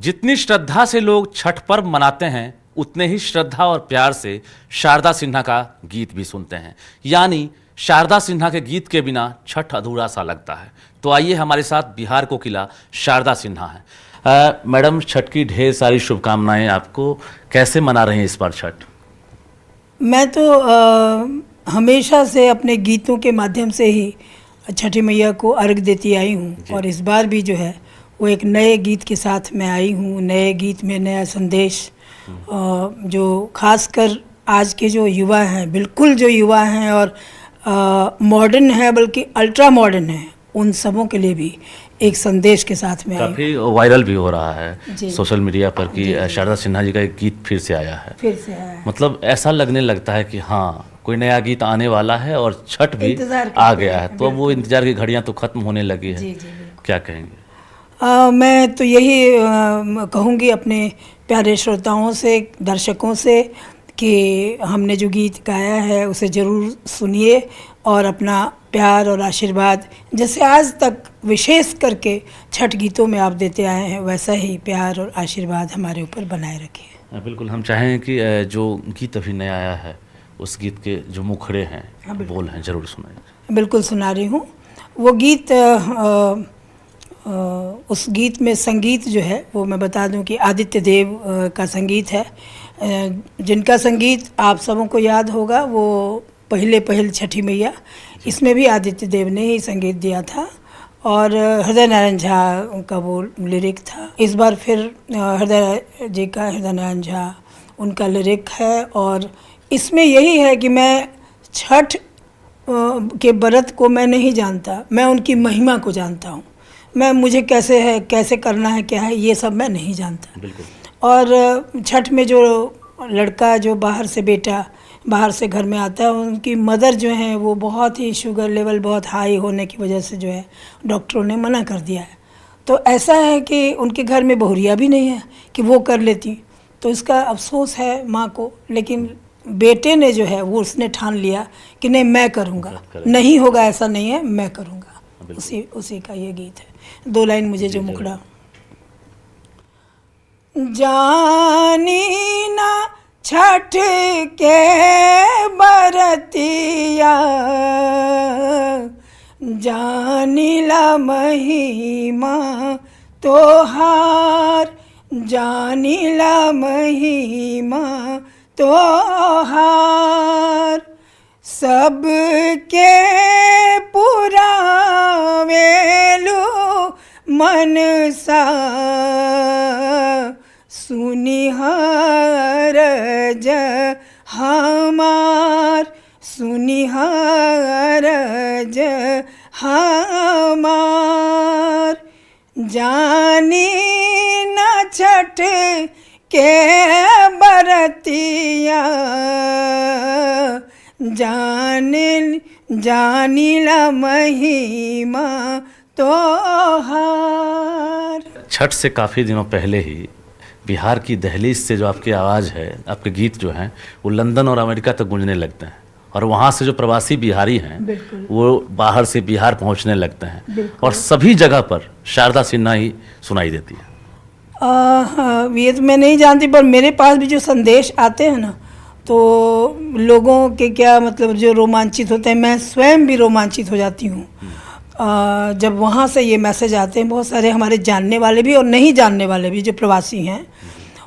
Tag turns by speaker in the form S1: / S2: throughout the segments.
S1: जितनी श्रद्धा से लोग छठ पर्व मनाते हैं उतने ही श्रद्धा और प्यार से शारदा सिन्हा का गीत भी सुनते हैं। यानी शारदा सिन्हा के गीत के बिना छठ अधूरा सा लगता है। तो आइए हमारे साथ बिहार कोकिला शारदा सिन्हा है। मैडम, छठ की ढेर सारी शुभकामनाएं आपको। कैसे मना रहे हैं इस बार छठ?
S2: मैं तो हमेशा से अपने गीतों के माध्यम से ही छठी मैया को अर्घ देती आई हूँ और इस बार भी जो है वो एक नए गीत के साथ मैं आई हूँ। नए गीत में नया संदेश, जो खासकर आज के जो युवा हैं, बिल्कुल जो युवा हैं और मॉडर्न है, बल्कि अल्ट्रा मॉडर्न है, उन सबों के लिए भी एक संदेश के साथ में
S1: काफ़ी वायरल भी हो रहा है सोशल मीडिया पर कि शारदा सिन्हा जी का एक गीत फिर से आया है। मतलब ऐसा लगने लगता है कि हाँ, कोई नया गीत आने वाला है और छठ भी आ गया है। तो अब वो इंतजार की घड़ियां तो खत्म होने लगी है। क्या कहेंगे?
S2: मैं तो यही कहूँगी अपने प्यारे श्रोताओं से, दर्शकों से, कि हमने जो गीत गाया है उसे ज़रूर सुनिए और अपना प्यार और आशीर्वाद, जैसे आज तक विशेष करके छठ गीतों में आप देते आए हैं, वैसा ही प्यार और आशीर्वाद हमारे ऊपर बनाए रखिए।
S1: बिल्कुल, हम चाहें कि जो गीत अभी नया आया है उस गीत के जो मुखड़े हैं, बोल हैं, ज़रूर सुनाइए।
S2: बिल्कुल सुना रही हूँ। वो गीत उस गीत में संगीत जो है वो मैं बता दूं कि आदित्य देव का संगीत है, जिनका संगीत आप सबों को याद होगा, वो पहल छठी मैया, इसमें भी आदित्य देव ने ही संगीत दिया था और हृदय नारायण झा का वो लिरिक था। इस बार फिर हृदय नारायण झा उनका लिरिक है और इसमें यही है कि मैं छठ के व्रत को मैं नहीं जानता, मैं उनकी महिमा को जानता हूँ। मुझे कैसे करना है, क्या है, ये सब मैं नहीं जानता।
S1: बिल्कुल।
S2: और छठ में जो लड़का, जो बाहर से घर में आता है, उनकी मदर जो है वो बहुत ही शुगर लेवल बहुत हाई होने की वजह से जो है डॉक्टरों ने मना कर दिया है। तो ऐसा है कि उनके घर में बहुरिया भी नहीं है कि वो कर लेती, तो इसका अफसोस है माँ को। लेकिन बेटे ने जो है वो उसने ठान लिया कि नहीं, मैं करूँगा, नहीं होगा ऐसा नहीं है, मैं करूँगा। उसी का ये गीत है। 2 लाइन मुझे जो मुखड़ा। जानी ना छठ के बरतिया, जानिला महिमा तोहार, जानिला महिमा तोहार, सबके पुरावेलु मनसा, सुनिहार ज हमार, सुनिहार ज हमार, जानी न छठ के बरतिया, जानिला महिमा तोहार।
S1: छठ से काफ़ी दिनों पहले ही बिहार की दहलीज से जो आपकी आवाज़ है, आपके गीत जो हैं, वो लंदन और अमेरिका तक गूंजने लगते हैं और वहाँ से जो प्रवासी बिहारी हैं वो बाहर से बिहार पहुँचने लगते हैं और सभी जगह पर शारदा सिन्हा ही सुनाई देती है।
S2: ये तो मैं नहीं जानती, पर मेरे पास भी जो संदेश आते हैं ना, तो लोगों के क्या मतलब जो रोमांचित होते हैं, मैं स्वयं भी रोमांचित हो जाती हूँ जब वहाँ से ये मैसेज आते हैं। बहुत सारे हमारे जानने वाले भी और नहीं जानने वाले भी जो प्रवासी हैं,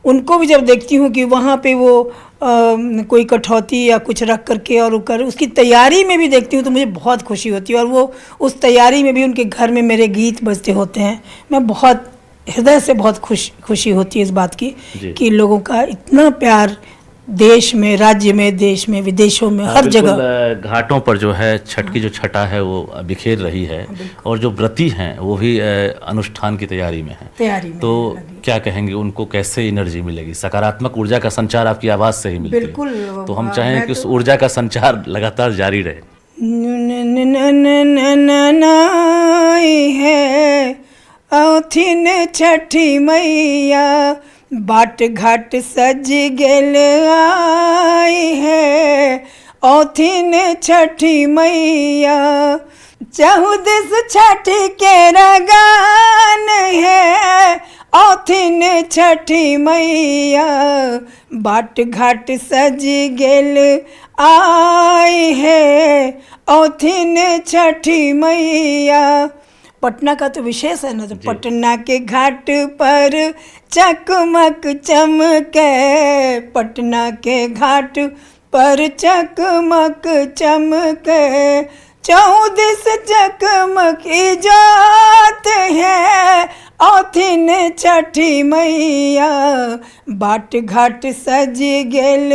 S2: उनको भी जब देखती हूँ कि वहाँ पे वो कोई कठौती या कुछ रख करके और उसकी तैयारी में भी देखती हूँ, तो मुझे बहुत खुशी होती है। और वो उस तैयारी में भी उनके घर में मेरे गीत बजते होते हैं। मैं बहुत हृदय से बहुत खुशी होती है इस बात की कि लोगों का इतना प्यार देश में, राज्य में, देश में, विदेशों में, हर जगह।
S1: घाटों पर जो है छठ की जो छटा है वो बिखेर रही है और जो व्रती हैं वो भी अनुष्ठान की तैयारी में है। तो क्या कहेंगे, उनको कैसे एनर्जी मिलेगी? सकारात्मक ऊर्जा का संचार आपकी आवाज़ से ही मिलती है।
S2: बिल्कुल।
S1: तो हम चाहें कि उस ऊर्जा का संचार लगातार जारी रहे।
S2: औथिन छठी मैया, बाट घाट सज गेल आई है, औथिन छठी मैया, चहुदिस छठ के रगान है, औथिन छठी मैया बाट घाट सज गेल आई है, औथिन छठी मैया। पटना का तो विशेष है ना, तो पटना के घाट पर चकमक चमके, पटना के घाट पर चकमक चमके, 14 चकमक जात है, औथिन छठी मैया बाट घाट सज गेल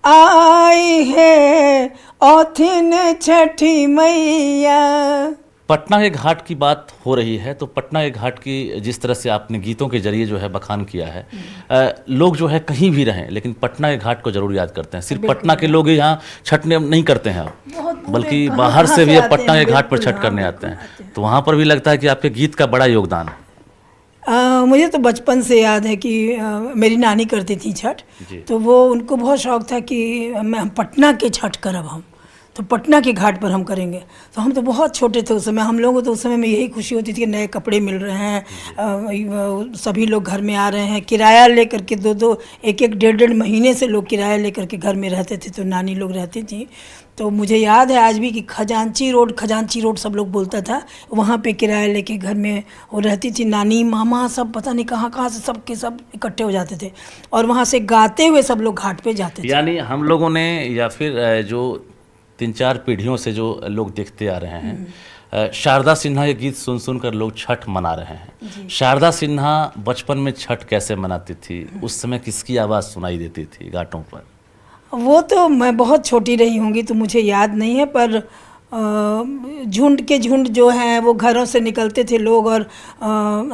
S2: आई है, औथिन छठी मैया।
S1: पटना के घाट की बात हो रही है, तो पटना के घाट की जिस तरह से आपने गीतों के जरिए जो है बखान किया है, लोग जो है कहीं भी रहें लेकिन पटना के घाट को जरूर याद करते हैं। सिर्फ पटना के लोग यहाँ छठ नहीं करते हैं अब, बल्कि बाहर से भी अब पटना के घाट पर छठ करने आते हैं। तो वहाँ पर भी लगता है कि आपके गीत का बड़ा योगदान है।
S2: मुझे तो बचपन से याद है कि मेरी नानी करती थी छठ, तो वो उनको बहुत शौक था कि हम पटना के छठ करब, हम तो पटना के घाट पर हम करेंगे। तो हम तो बहुत छोटे थे उस समय, हम लोगों को तो उस समय में यही खुशी होती थी कि नए कपड़े मिल रहे हैं, सभी लोग घर में आ रहे हैं, किराया लेकर के 2-2 1-1 1.5 महीने से लोग किराया लेकर के घर में रहते थे, तो नानी लोग रहती थी। तो मुझे याद है आज भी कि खजांची रोड सब लोग बोलता था, वहाँ पे किराया लेके घर में वो रहती थी। नानी मामा सब पता नहीं कहाँ से सब इकट्ठे हो जाते थे और वहाँ से गाते हुए सब लोग घाट पे जाते थे।
S1: यानी हम लोगों ने या फिर जो 3-4 पीढ़ियों से जो लोग देखते आ रहे हैं, शारदा सिन्हा के गीत सुन कर लोग छठ मना रहे हैं। शारदा सिन्हा बचपन में छठ कैसे मनाती थी, उस समय किसकी आवाज़ सुनाई देती थी घाटों पर?
S2: वो तो मैं बहुत छोटी रही होंगी तो मुझे याद नहीं है, पर झुंड के झुंड जो हैं वो घरों से निकलते थे लोग और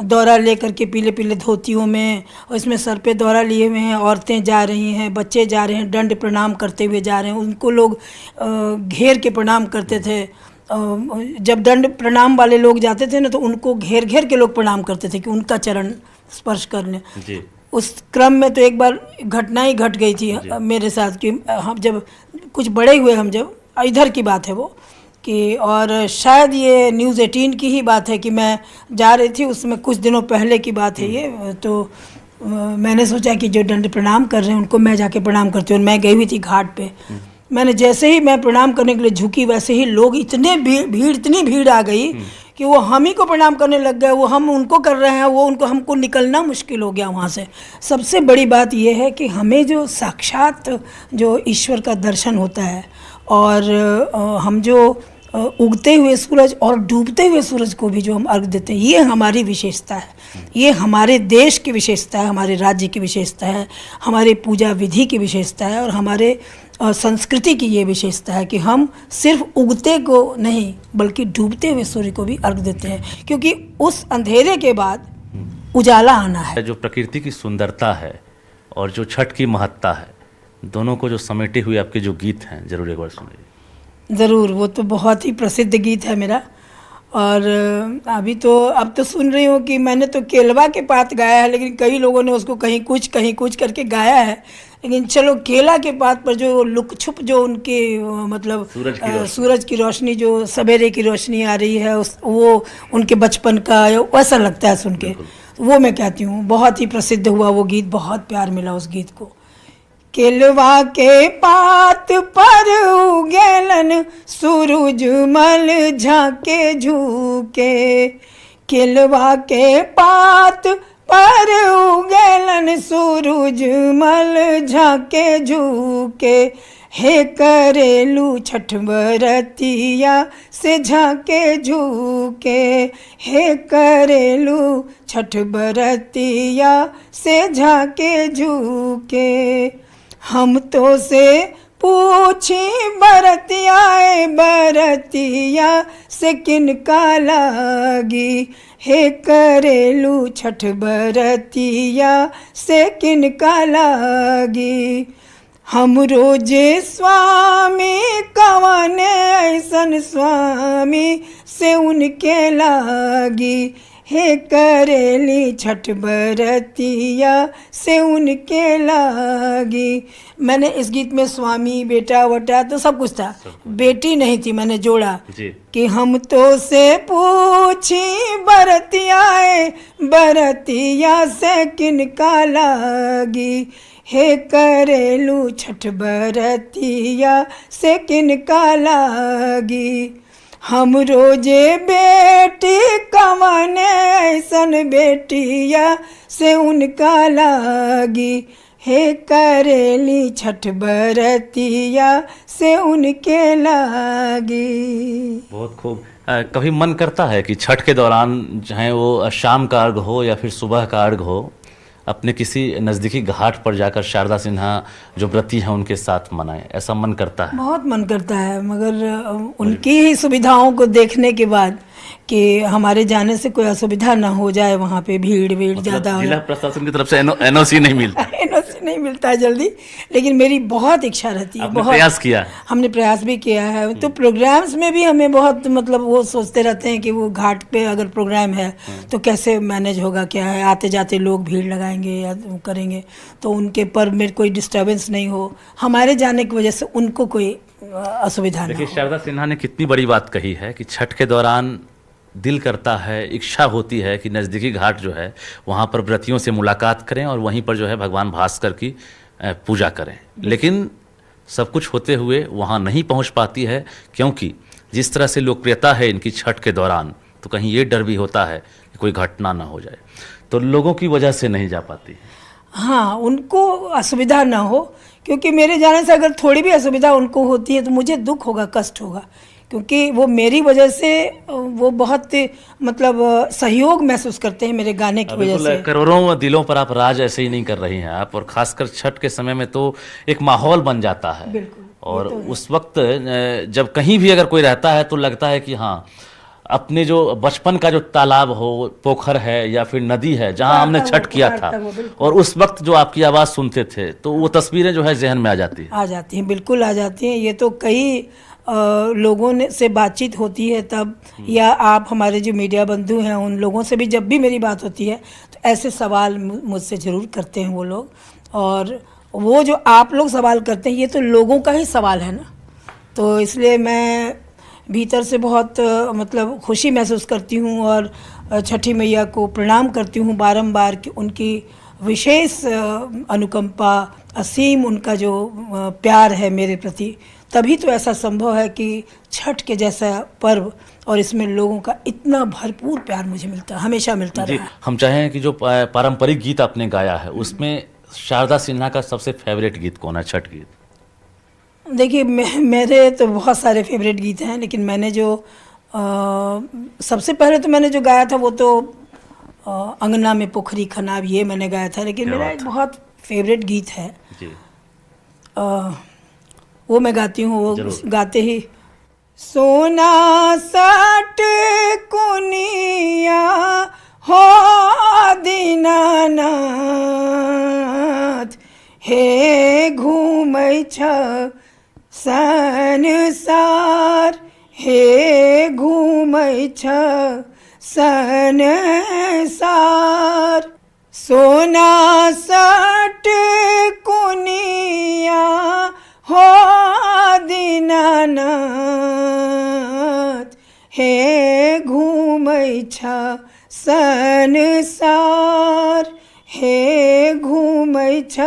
S2: दौरा लेकर के पीले पीले धोतियों में, और इसमें सर पे दौरा लिए हुए हैं, औरतें जा रही हैं, बच्चे जा रहे हैं, दंड प्रणाम करते हुए जा रहे हैं। उनको लोग घेर के प्रणाम करते थे। जब दंड प्रणाम वाले लोग जाते थे ना तो उनको घेर घेर के लोग प्रणाम करते थे कि उनका चरण स्पर्श कर लें। उस क्रम में तो एक बार घटना ही घट गई थी मेरे साथ कि हम जब कुछ बड़े हुए, हम जब इधर की बात है वो कि, और शायद ये न्यूज़ 18 की ही बात है कि मैं जा रही थी, उसमें कुछ दिनों पहले की बात है ये। तो मैंने सोचा कि जो दंड प्रणाम कर रहे हैं उनको मैं जाके प्रणाम करती हूँ। मैं गई हुई थी घाट पे, मैंने जैसे ही मैं प्रणाम करने के लिए झुकी वैसे ही लोग इतनी भीड़ आ गई कि वो हम ही को प्रणाम करने लग गए। वो हम उनको कर रहे हैं, वो उनको, हमको निकलना मुश्किल हो गया वहाँ से। सबसे बड़ी बात ये है कि हमें जो साक्षात जो ईश्वर का दर्शन होता है और हम जो उगते हुए सूरज और डूबते हुए सूरज को भी जो हम अर्घ देते हैं, ये हमारी विशेषता है, ये हमारे देश की विशेषता है, हमारे राज्य की विशेषता है, हमारे पूजा विधि की विशेषता है और हमारे संस्कृति की ये विशेषता है कि हम सिर्फ उगते को नहीं बल्कि डूबते हुए सूर्य को भी अर्घ देते हैं, क्योंकि उस अंधेरे के बाद उजाला आना है।
S1: जो प्रकृति की सुंदरता है और जो छठ की महत्ता है, दोनों को जो समेटे हुए आपके जो गीत हैं, जरूर एक बार सुनिए।
S2: ज़रूर, वो तो बहुत ही प्रसिद्ध गीत है मेरा। और अब तो सुन रही हूँ कि मैंने तो केलवा के पात गाया है, लेकिन कई लोगों ने उसको कहीं कुछ करके गाया है। लेकिन चलो, केला के पात पर जो लुक छुप जो उनके मतलब सूरज की रोशनी जो सवेरे की रोशनी आ रही है, वो उनके बचपन का वैसा लगता है सुन के। वो मैं कहती हूँ बहुत ही प्रसिद्ध हुआ वो गीत, बहुत प्यार मिला उस गीत को। केलवा के पात पर उगेलन सूरज मल झाके झूके, केलवा के पात पर उगेलन सूरज मल झाके झूके, हे करेलू छठ बरतिया से झाके झूके, हे करेलू छठ बरतिया से झाके झूके। हम तो से पूछी बरतिया से किनका लागी, हे करेलू छठ बरतिया से किनका लागी। हम रोजे स्वामी कवने ऐसन स्वामी से उनके लागी, हे करेली छठ बरतिया से उनके लागी। मैंने इस गीत में स्वामी बेटा वटा तो सब कुछ था, बेटी नहीं थी, मैंने जोड़ा
S1: जी।
S2: कि हम तो से पूछी बरतिया से किनका लागी, हे करेलू छठ बरतिया से किनका लागी। हम रोजे बेटी कमाने ऐसन बेटिया से उनका लागी, हे करेली छठ बरतिया से उनके लागी।
S1: बहुत खूब। कभी मन करता है कि छठ के दौरान चाहे वो शाम का अर्घ हो या फिर सुबह का अर्घ हो, अपने किसी नज़दीकी घाट पर जाकर शारदा सिन्हा जो व्रती हैं उनके साथ मनाएं, ऐसा मन करता है?
S2: बहुत मन करता है, मगर उनकी ही सुविधाओं को देखने के बाद कि हमारे जाने से कोई असुविधा ना हो जाए, वहाँ पे भीड़ ज़्यादा हो।
S1: जिला प्रशासन की तरफ से एनओसी नहीं मिलता?
S2: एनओसी नहीं मिलता है जल्दी, लेकिन मेरी बहुत इच्छा रहती है।
S1: आपने
S2: बहुत
S1: प्रयास किया?
S2: हमने प्रयास भी किया है। तो प्रोग्राम्स में भी हमें बहुत मतलब वो सोचते रहते हैं कि वो घाट पे अगर प्रोग्राम है तो कैसे मैनेज होगा, क्या है, आते जाते लोग भीड़ लगाएंगे या करेंगे, तो उनके पर में कोई डिस्टर्बेंस नहीं हो, हमारे जाने की वजह से उनको कोई असुविधा नहीं हो।
S1: देखिए, शारदा सिन्हा ने कितनी बड़ी बात कही है कि छठ के दौरान दिल करता है, इच्छा होती है कि नज़दीकी घाट जो है वहाँ पर व्रतियों से मुलाकात करें और वहीं पर जो है भगवान भास्कर की पूजा करें, लेकिन सब कुछ होते हुए वहाँ नहीं पहुँच पाती है, क्योंकि जिस तरह से लोकप्रियता है इनकी छठ के दौरान, तो कहीं ये डर भी होता है कि कोई घटना ना हो जाए, तो लोगों की वजह से नहीं जा पाती।
S2: हाँ, उनको असुविधा ना हो, क्योंकि मेरे जाने से अगर थोड़ी भी असुविधा उनको होती है तो मुझे दुख होगा, कष्ट होगा, क्योंकि वो मेरी वजह से वो बहुत मतलब सहयोग महसूस करते हैं मेरे गाने की वजह से।
S1: करोड़ों दिलों पर आप राज ऐसे ही नहीं कर रही हैं आप, और खासकर छठ के समय में तो एक माहौल बन जाता है।
S2: बिल्कुल,
S1: और उस वक्त जब कहीं भी अगर कोई रहता है तो लगता है कि हाँ, अपने जो बचपन का जो तालाब हो, पोखर है या फिर नदी है जहाँ हमने छठ किया था, और उस वक्त जो आपकी आवाज़ सुनते थे, तो वो तस्वीरें जो है जहन में आ जाती हैं।
S2: बिल्कुल आ जाती हैं। ये तो कई लोगों ने से बातचीत होती है तब, या आप हमारे जो मीडिया बंधु हैं उन लोगों से भी जब भी मेरी बात होती है तो ऐसे सवाल मुझसे ज़रूर करते हैं वो लोग, और वो जो आप लोग सवाल करते हैं ये तो लोगों का ही सवाल है ना, तो इसलिए मैं भीतर से बहुत मतलब खुशी महसूस करती हूँ और छठी मैया को प्रणाम करती हूँ बारंबार कि उनकी विशेष अनुकंपा, असीम उनका जो प्यार है मेरे प्रति, तभी तो ऐसा संभव है कि छठ के जैसा पर्व और इसमें लोगों का इतना भरपूर प्यार मुझे मिलता, हमेशा मिलता रहा।
S1: हम चाहें कि जो पारंपरिक गीत आपने गाया है उसमें शारदा सिन्हा का सबसे फेवरेट गीत कौन है, छठ गीत?
S2: देखिए, मेरे तो बहुत सारे फेवरेट गीत हैं, लेकिन मैंने जो सबसे पहले तो मैंने जो गाया था वो तो अंगना में पोखरी खनाब, ये मैंने गाया था, लेकिन मेरा एक बहुत फेवरेट गीत है
S1: जी।
S2: वो मैं गाती हूँ, वो गाते ही सोना सट कुनिया हो दीनानाथ, हे घूमै छ संसार, हे घूमै छ संसार, सोना सट कुनिया हो दीनानाथ, हे घूमै छ संसार, हे घूमै छ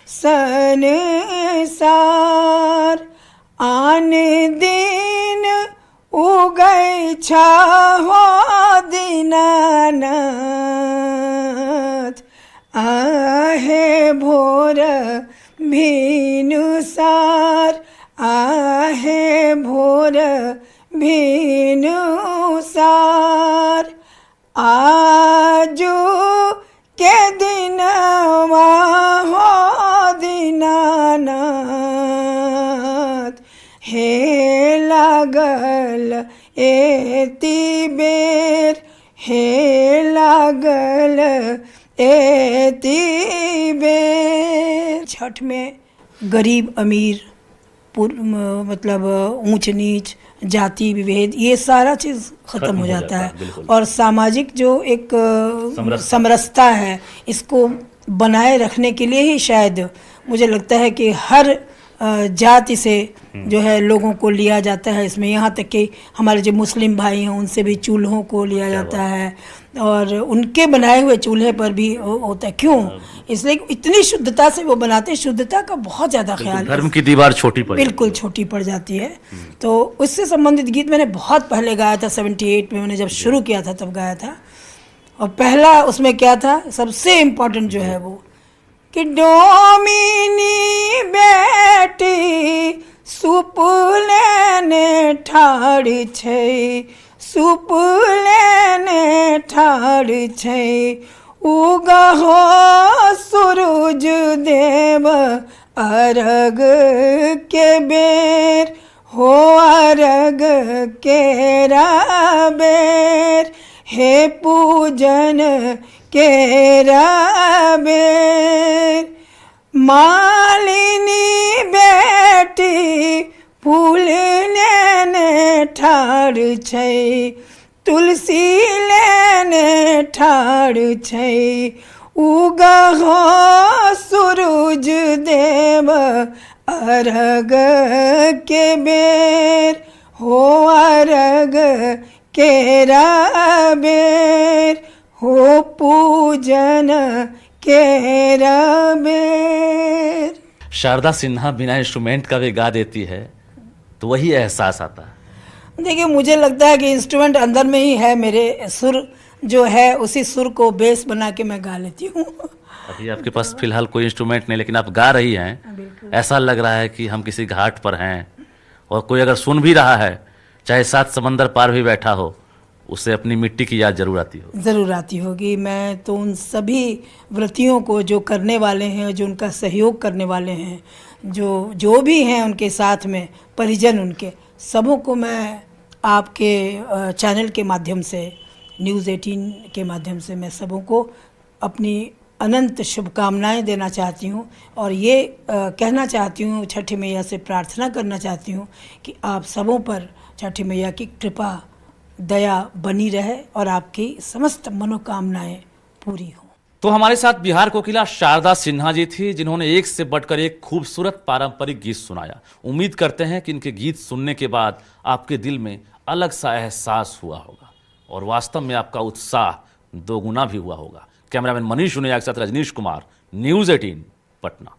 S2: संसार, आन दिन उगै छ हो दीनानाथ, आहे भोर भिनुसार, आहे भोर भिनुसार, आजू के दिनवा हो दीनानाथ, हे लागल एती बेर, हे लागल एती बेर। छठ में गरीब अमीर, मतलब ऊंच नीच, जाति विभेद, ये सारा चीज़ ख़त्म हो जाता है।
S1: बिल्कुल।
S2: और सामाजिक जो एक समरसता है, इसको बनाए रखने के लिए ही शायद मुझे लगता है कि हर जाति से जो है लोगों को लिया जाता है इसमें। यहाँ तक कि हमारे जो मुस्लिम भाई हैं उनसे भी चूल्हों को लिया जाता है, और उनके बनाए हुए चूल्हे पर भी होता है। क्यों? इसलिए इतनी शुद्धता से वो बनाते हैं, शुद्धता का बहुत ज़्यादा ख्याल,
S1: धर्म की दीवार छोटी पड़
S2: बिल्कुल छोटी पड़ जाती है। तो उससे संबंधित गीत मैंने बहुत पहले गाया था, 78 में मैंने जब शुरू किया था तब गाया था। और पहला उसमें क्या था, सबसे इम्पोर्टेंट जो है वो कि डोमिनी बेटी सुपुलेने ठाड़ छै, सुपुलेने ठाड़ छै, उगहो सूरज देव अर्घ के बेर, हो अर्घ केरा बेर, हे पूजन केरा बेर। मालिनी बेटी फूल लेने ठाड़ छै, तुलसी लेने ठाड़ छै, उगहो सूरज देव अर्घ के बेर, हो अर्घ केरा बेर, हो पूजन केरा बेर।
S1: शारदा सिन्हा बिना इंस्ट्रूमेंट का भी गा देती है तो वही एहसास आता है।
S2: देखिए, मुझे लगता है कि इंस्ट्रूमेंट अंदर में ही है, मेरे सुर जो है उसी सुर को बेस बना के मैं गा लेती हूँ।
S1: अभी आपके पास फिलहाल कोई इंस्ट्रूमेंट नहीं, लेकिन आप गा रही हैं। ऐसा लग रहा है कि हम किसी घाट पर हैं और कोई अगर सुन भी रहा है, चाहे 7 समंदर पार भी बैठा हो, उसे अपनी मिट्टी की याद जरूर आती हो।
S2: ज़रूर आती होगी। मैं तो उन सभी व्रतियों को जो करने वाले हैं, जो उनका सहयोग करने वाले हैं, जो भी हैं उनके साथ में परिजन, उनके सबों को मैं आपके चैनल के माध्यम से, न्यूज़ 18 के माध्यम से मैं सबों को अपनी अनंत शुभकामनाएं देना चाहती हूँ। और ये कहना चाहती हूँ, छठी मैया से प्रार्थना करना चाहती हूँ कि आप सबों पर छठी मैया की कृपा दया बनी रहे और आपकी समस्त मनोकामनाएं पूरी हों।
S1: तो हमारे साथ बिहार कोकिला शारदा सिन्हा जी थी, जिन्होंने एक से बढ़कर एक खूबसूरत पारंपरिक गीत सुनाया। उम्मीद करते हैं कि इनके गीत सुनने के बाद आपके दिल में अलग सा एहसास हुआ होगा और वास्तव में आपका उत्साह दोगुना भी हुआ होगा। कैमरामैन मनीष उनिया के साथ रजनीश कुमार, न्यूज़ 18 पटना।